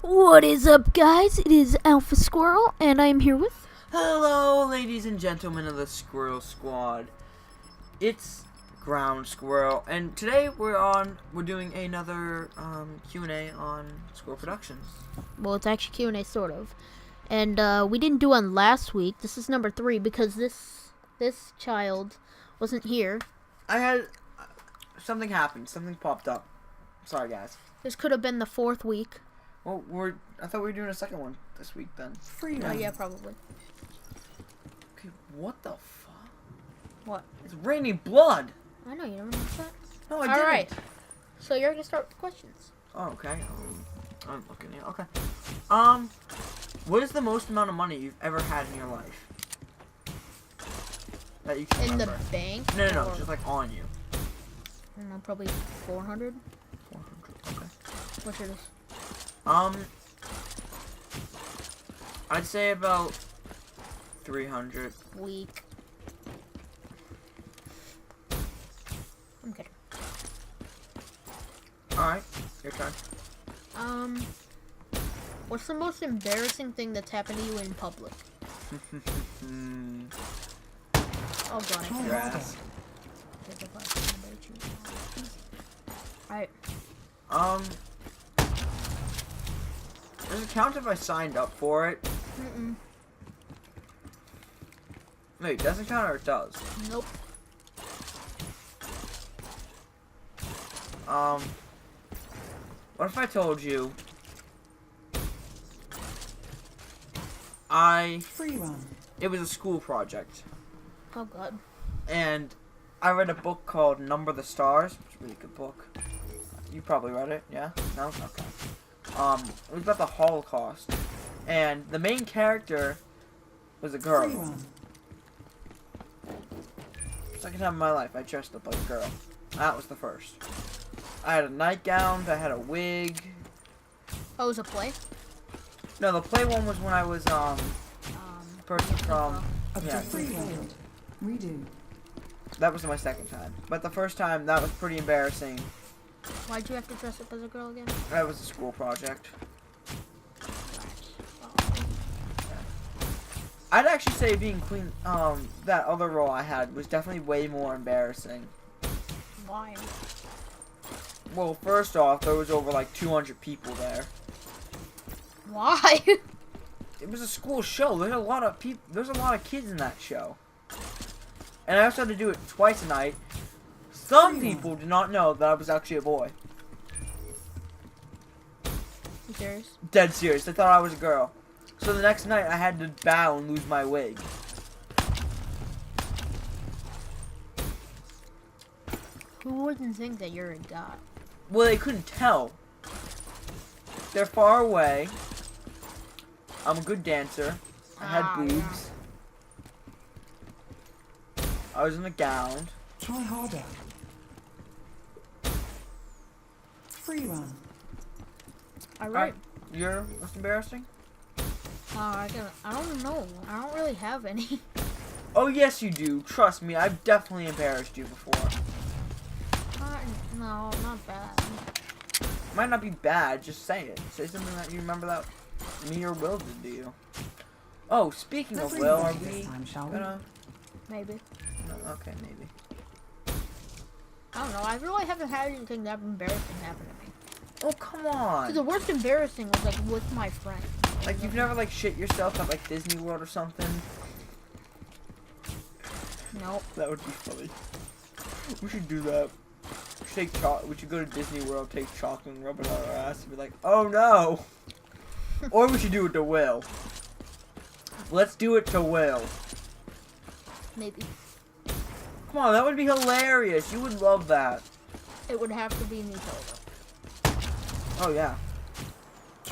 What is up, guys? It is Alpha Squirrel, and I'm here with... Hello, ladies and gentlemen of the Squirrel Squad. It's Ground Squirrel, and today we're doing another Q&A on Squirrel Productions. Well, it's actually QnA Sort of. And we didn't do one last week. This is number 3 because this child wasn't here. I had... something happened. Something popped up. Sorry, guys. This could have been the 4th week. Well, I thought we were doing a second one this week then. Oh, yeah, probably. Okay, what the fuck? What? It's raining blood! I know, you don't know that? No, I didn't. Alright. So you're going to start with questions. Oh, okay. I'm looking here. Okay. What is the most amount of money you've ever had in your life? That you can In remember? the bank? No, just like on you. I don't know, probably 400? 400, okay. What's yours? I'd say about 300. Week. I'm kidding. Alright, your turn. What's the most embarrassing thing that's happened to you in public? Oh, God. Your ass. Alright. Does it count if I signed up for it? Mm-mm. Wait, it doesn't count or it does? Nope. What if I told you it was a school project, Oh, God. and I read a book called Number the Stars, which is a really good book. You probably read it, yeah? No? Okay. It was about the Holocaust, and the main character was a girl. Second time in my life I dressed up like a girl. That was the first. I had a nightgown, I had a wig. Oh, it was a play? No, the play one was when I was, person from... Yeah, Redo. that was my second time. But the first time, that was pretty embarrassing. Why'd you have to dress up as a girl again? That was a school project. I'd actually say being queen, that other role I had was definitely way more embarrassing. Why? Well, first off, there was over like 200 people there. Why? It was a school show. There's a lot of people. There's a lot of kids in that show. And I also had to do it twice a night. Some people did not know that I was actually a boy. You serious? Dead serious. They thought I was a girl. So the next night I had to bow and lose my wig. Who wouldn't think that you're a guy? Well, they couldn't tell. They're far away. I'm a good dancer. I had boobs. I was in a gown. Try harder. Free run. Alright. You're what's embarrassing? I don't know. I don't really have any. Oh yes, you do. Trust me, I've definitely embarrassed you before. No, not bad. Might not be bad. Just say it. Say something that you remember that me or Will did to you. Oh, speaking of Will, are we gonna? Maybe. No, okay, maybe. I don't know. I really haven't had anything that embarrassing happen to me. Oh come So on! the worst embarrassing was like with my friend. Like you've never like shit yourself at like Disney World or something? Nope. That would be funny. We should do that. We should go to Disney World, take chocolate and rub it on our ass and be like, oh no! Or we should do it to Will. Let's do it to Will. Maybe. Come on, that would be hilarious. You would love that. It would have to be me solo. Oh yeah.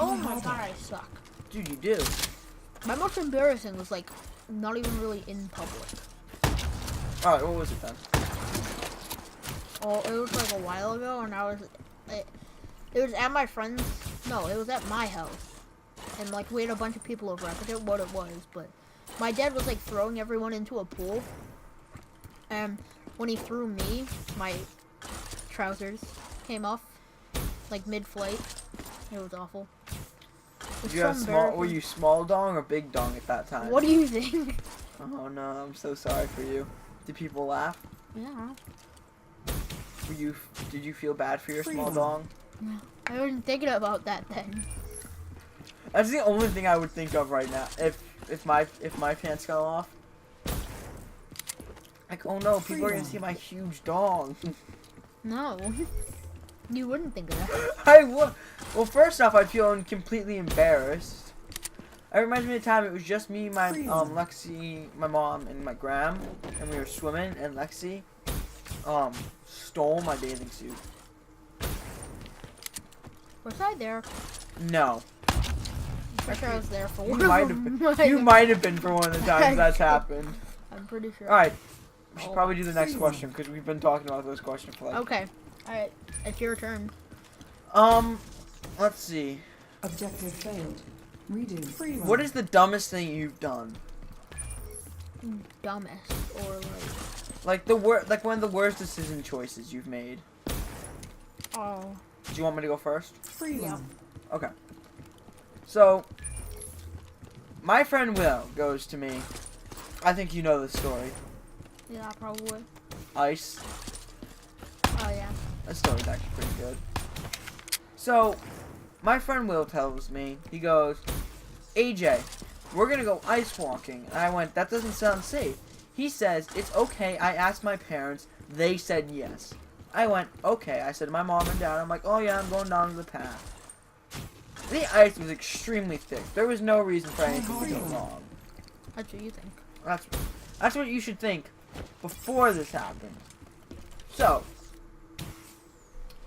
Oh my god, I suck. Dude, you do. My most embarrassing was like not even really in public. Alright, what was it then? Oh, it was like a while ago, and it was at my friend's. No, it was at my house, and like we had a bunch of people over. I forget what it was, but my dad was like throwing everyone into a pool, and when he threw me, my trousers came off like mid-flight. It was awful. It's Did you so have small? Were embarrassing. you small dong or big dong at that time? What do you think? Oh no, I'm so sorry for you. Did people laugh? Yeah. Did you feel bad for your small Freedom. dong? No, I wasn't thinking about that then. That's the only thing I would think of right now. If my pants fell off. Like, oh no, people are gonna see my huge dong. No. You wouldn't think of that. I would. Well, first off, I'd feel completely embarrassed. It reminds me of the time it was just me, my Lexi, my mom, and my gram, and we were swimming, and Lexi stole my bathing suit. Was I there? No. I'm sure I was there for You one might of have them. been. You might have been for one of the times that's happened. I'm pretty sure. All right. We should Oh. probably do the next question because we've been talking about this question for like. Okay. Alright. It's your turn. Let's see. Objective failed. Redo. Free run. What is the dumbest thing you've done? Dumbest. Or Like one of the worst decision choices you've made. oh. Do you want me to go first? Free Yeah. run. Okay. So, my friend Will goes to me. I think you know this story. Yeah, probably. Ice. Oh, yeah. That story's actually pretty good. So, my friend Will tells me, he goes, AJ, we're gonna go ice walking. And I went, that doesn't sound safe. He says, it's okay, I asked my parents, they said yes. I went, okay. I said to my mom and dad, I'm like, oh yeah, I'm going down to the path. The ice was extremely thick. There was no reason for anything to go wrong. That's what you think. That's what you should think before this happened. So,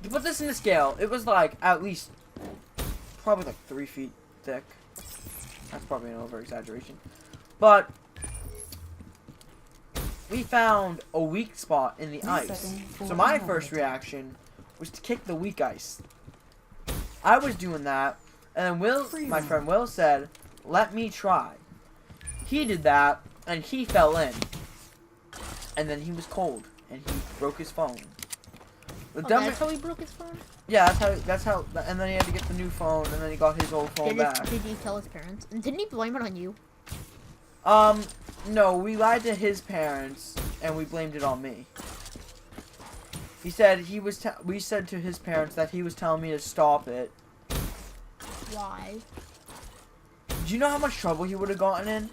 to put this in the scale, it was like at least probably like 3 feet thick. That's probably an over exaggeration. But we found a weak spot in the ice. So my first reaction was to kick the weak ice. I was doing that, and then my friend Will said, let me try. He did that, and he fell in. And then he was cold, and he broke his phone. The That's how he broke his phone? Yeah, that's how, and then he had to get the new phone, and then he got his old phone back. Did he tell his parents? And didn't he blame it on you? No, we lied to his parents, and we blamed it on me. He said we said to his parents that he was telling me to stop it. Why? Do you know how much trouble he would have gotten in?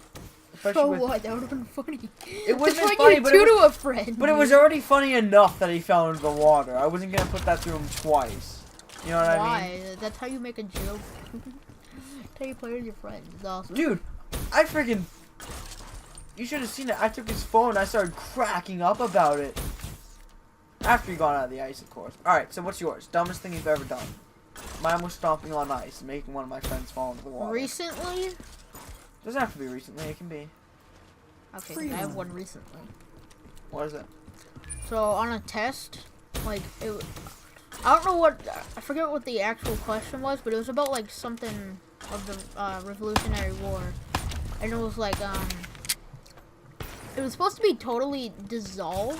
Especially So with, what? That would have been funny. It would've That's been what funny, you but do it was- to a friend. but it was already funny enough that he fell into the water. I wasn't gonna put that through him twice. You know what I mean? Why? That's how you make a joke. That's how you play with your friends. It's awesome. Dude, I freaking... You should have seen it. I took his phone and I started cracking up about it. After he got out of the ice, of course. Alright, so what's yours? Dumbest thing you've ever done? Mine was stomping on ice and making one of my friends fall into the water. Recently? Doesn't have to be recently, it can be. Okay, I have one recently. What is it? So on a test, like I don't know what, I forget what the actual question was, but it was about like something of the Revolutionary War, and it was like it was supposed to be totally dissolved,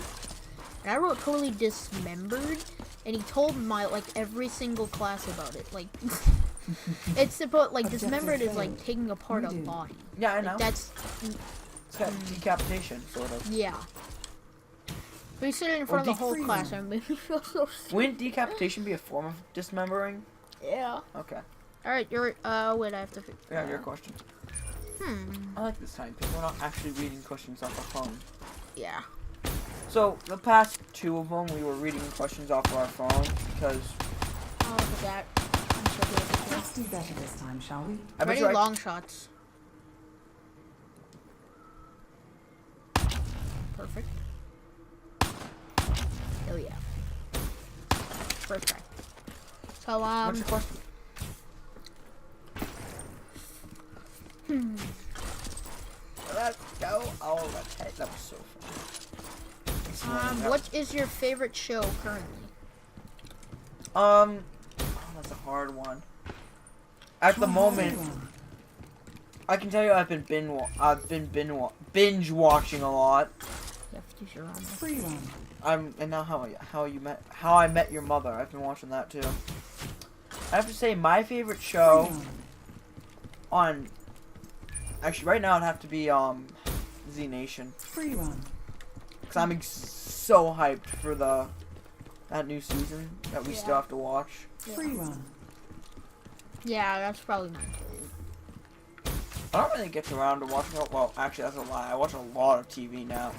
and I wrote totally dismembered, and he told my like every single class about it. Like it's about like dismembered is like taking apart a body. Yeah, I know. Like, that's It's got decapitation, sort of. yeah. But he said it in front of the whole class, and it made me feel so stupid. Wouldn't decapitation be a form of dismembering? Yeah. Okay. Alright, wait, I have to... Yeah, your question. I like this time because we're not actually reading questions off our phone. Yeah. So, the past two of them, we were reading questions off of our phone because... Oh, look at that. I'm so good at this. Let's do better this time, shall we? I bet Ready you long shots. Perfect. Oh yeah. First try. So, What's your question? Let's go. Oh, that was so fun. what is your favorite show currently? Oh, that's a hard one. At the moment, I can tell you I've been binge watching a lot. You have to use your armor. Free run. And now how I Met Your Mother. I've been watching that too. I have to say my favorite show on. Actually, right now it'd have to be Z Nation. Free run. Cause I'm so hyped for that new season that we still have to watch. Free run. Yeah, that's probably mine too. I don't really get around to watching. Well, actually, that's a lie. I watch a lot of TV now.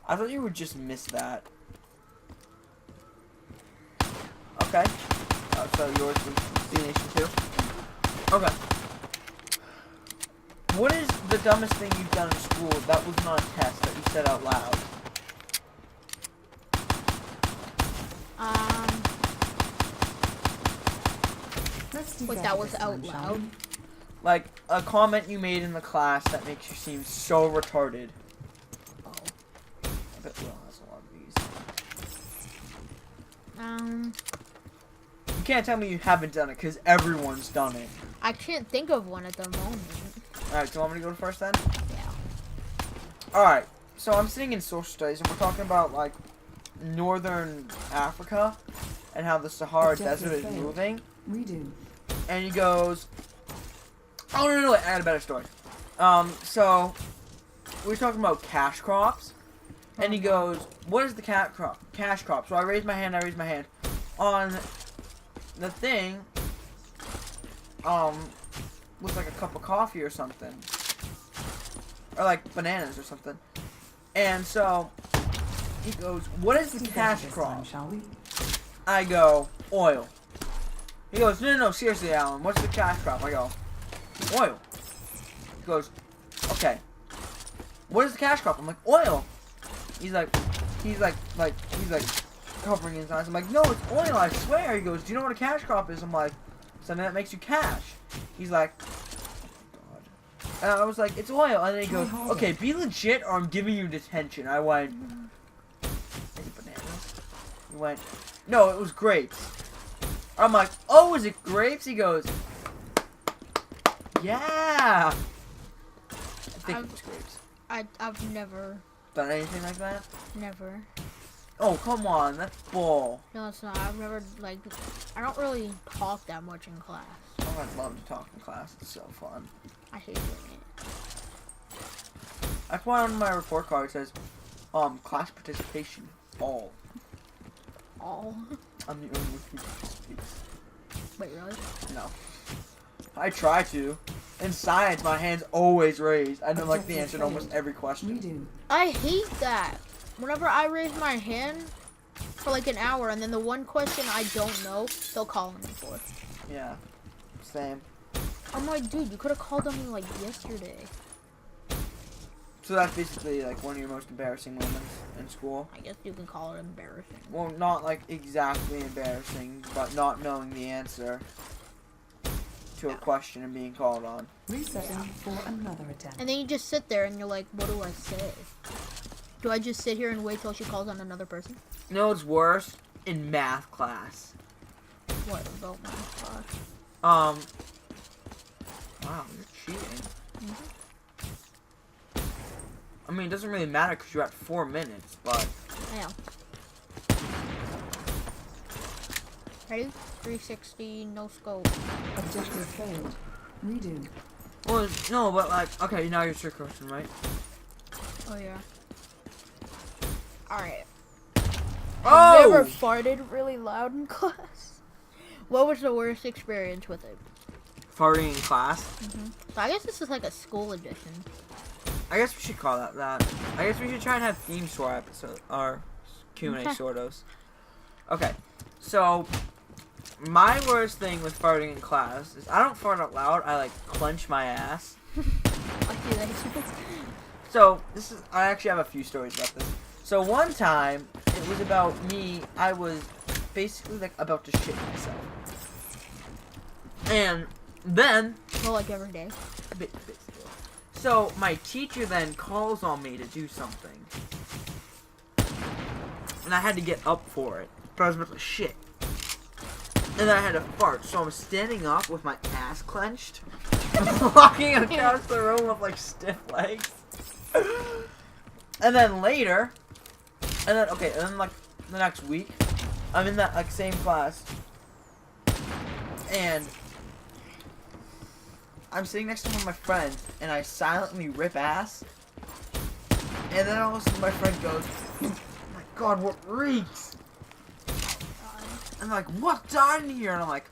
I thought you would just miss that. Okay. So yours was Z Nation too. Okay. What is the dumbest thing you've done in school that was not a test that you said out loud? Let's do Wait, better that was this out time, shall loud? we? Like a comment you made in the class that makes you seem so retarded. Oh. I bet Will has a lot of these. You can't tell me you haven't done it because everyone's done it. I can't think of one at the moment. Alright, so you want me to go first then? Yeah. Alright, so I'm sitting in social studies and we're talking about like northern Africa and how the Sahara Objective Desert is failed. moving. Redo. And he goes, oh no, wait, I got a better story. So we were talking about cash crops, and he goes, what is the cash crop? So I raised my hand. On the thing, looks like a cup of coffee or something, or like bananas or something. And so he goes, what is the cash This crop? time, shall we? I go, oil. He goes, no, seriously, Alan, what's the cash crop? I go, oil. He goes, okay. What is the cash crop? I'm like, oil. He's like covering his eyes. I'm like, no, it's oil, I swear. He goes, do you know what a cash crop is? I'm like, something that makes you cash. He's like, oh God. And I was like, it's oil. And then he goes, okay, be legit or I'm giving you detention. I went, any bananas? He went, no, it was grapes. I'm like, oh, is it grapes? He goes, yeah. I think it was grapes. I've never, Done anything like that? never. Oh, come on, that's bull. No, it's not. I've never, like, I don't really talk that much in class. Oh, I'd love to talk in class. It's so fun. I hate doing it. That's why on my report card it says, class participation, all. All. I'm the only one who participates. Wait, really? No. I try to. In science, my hand's always raised. I know like the answer to almost every question. Redo. I hate that. Whenever I raise my hand for like an hour and then the one question I don't know, they'll call on me for. Yeah. Same. I'm like, dude, you could have called on me like yesterday. So that's basically like one of your most embarrassing moments in school. I guess you can call it embarrassing. Well, not like exactly embarrassing, but not knowing the answer to a question and being called on. Resetting for another attempt. And then you just sit there and you're like, what do I say? Do I just sit here and wait till she calls on another person? You know what's worse? In math class. What about my class? Wow, you're cheating. I mean, it doesn't really matter because you're at 4 minutes, but... Yeah. Ready? 360, no scope. Objective failed. Redo. Well, no, but like, okay, now your trick question, right? Oh, yeah. Alright. Oh! I've never farted really loud in class. What was the worst experience with it? Farting in class? So I guess this is like a school edition. I guess we should call that that. I guess we should try and have themes to our episode, our QnA Okay. Sort of. Okay, so my worst thing with farting in class is I don't fart out loud. I like clench my ass. Fuck you, guys. So this is. I actually have a few stories about this. So one time it was about me. I was basically like about to shit myself, and then Well, like every day. basically. So my teacher then calls on me to do something, and I had to get up for it. But I was about to shit, and then I had to fart. So I'm standing up with my ass clenched, walking across the room with like stiff legs. And then later, and then like the next week, I'm in that like same class, and I'm sitting next to one of my friends, and I silently rip ass. And then all of a sudden my friend goes, "Oh my god, what reeks?" I'm like, "What's on here?" And I'm like,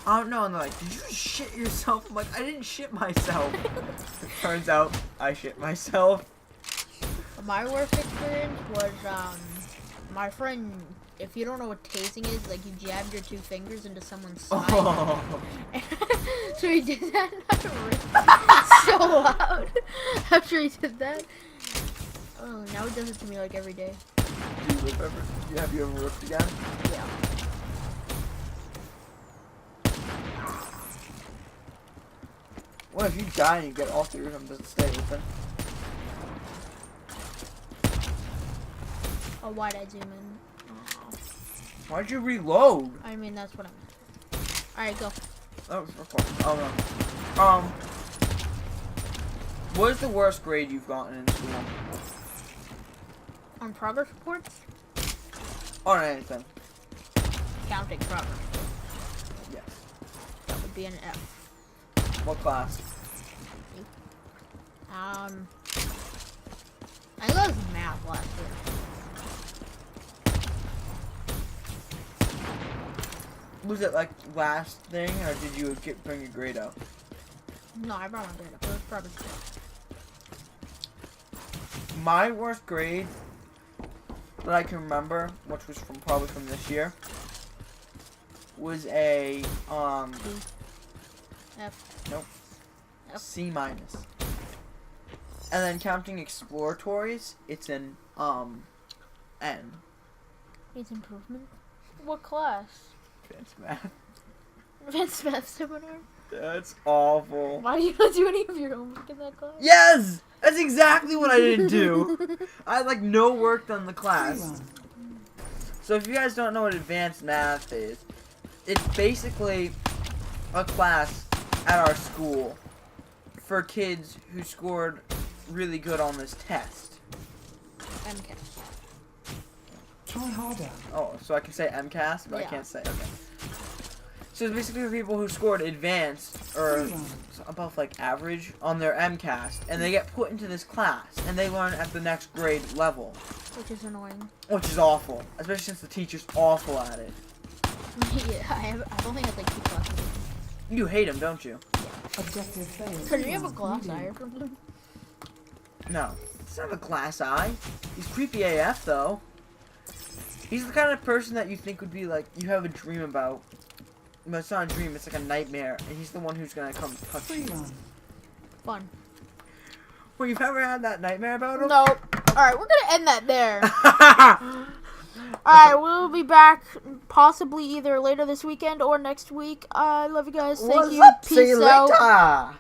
"I don't know." And they're like, "Did you shit yourself?" I'm like, "I didn't shit myself." It turns out I shit myself. My worst experience was, my friend, if you don't know what tasing is, like you jab your 2 fingers into someone's side. Oh. So he did that and I ripped so loud after he did that. Oh, now he does it to me like every day. Do you rip ever? Have you ever ripped again? Yeah. What if you die and you get all 3 of them to stay open? Oh, why'd I zoom in? Oh. Why'd you reload? I mean, that's what I meant. Alright, go. That was recording. Oh no. What is the worst grade you've gotten in school? On progress reports? On anything. Counting progress. Yes. That would be an F. What class? I think that was math last year. Was it like last thing, or did you bring your grade up? No, I brought my grade up. It was progress report. My worst grade that I can remember, which was probably from this year, was a F. Nope. F. C minus. And then counting exploratories, it's an N. Needs improvement. What class? Advanced math. Advanced math seminar? That's awful. Why do you not do any of your homework in that class? Yes! That's exactly what I didn't do. I had like no work done in the class. So if you guys don't know what advanced math is, it's basically a class at our school for kids who scored really good on this test. MCAS. Try harder. Oh, so I can say MCAS, but I Yeah. can't say, okay. So it's basically for people who scored advanced or above like average on their MCAS, and they get put into this class, and they learn at the next grade level. Which is annoying. Which is awful, especially since the teacher's awful at it. Yeah, I've only had like 2 classes. You hate him, don't you? Objective failed. Could you have a glass eye or something? No. He's not a glass eye. He's creepy AF, though. He's the kind of person that you think would be like, you have a dream about. But it's not a dream, it's like a nightmare. And he's the one who's gonna come touch Free you. run. Fun. Well, you've never had that nightmare about him? Nope. Alright, we're gonna end that there. Alright, we'll be back possibly either later this weekend or next week. I love you guys. Thank What's you. up? Peace See you out. later.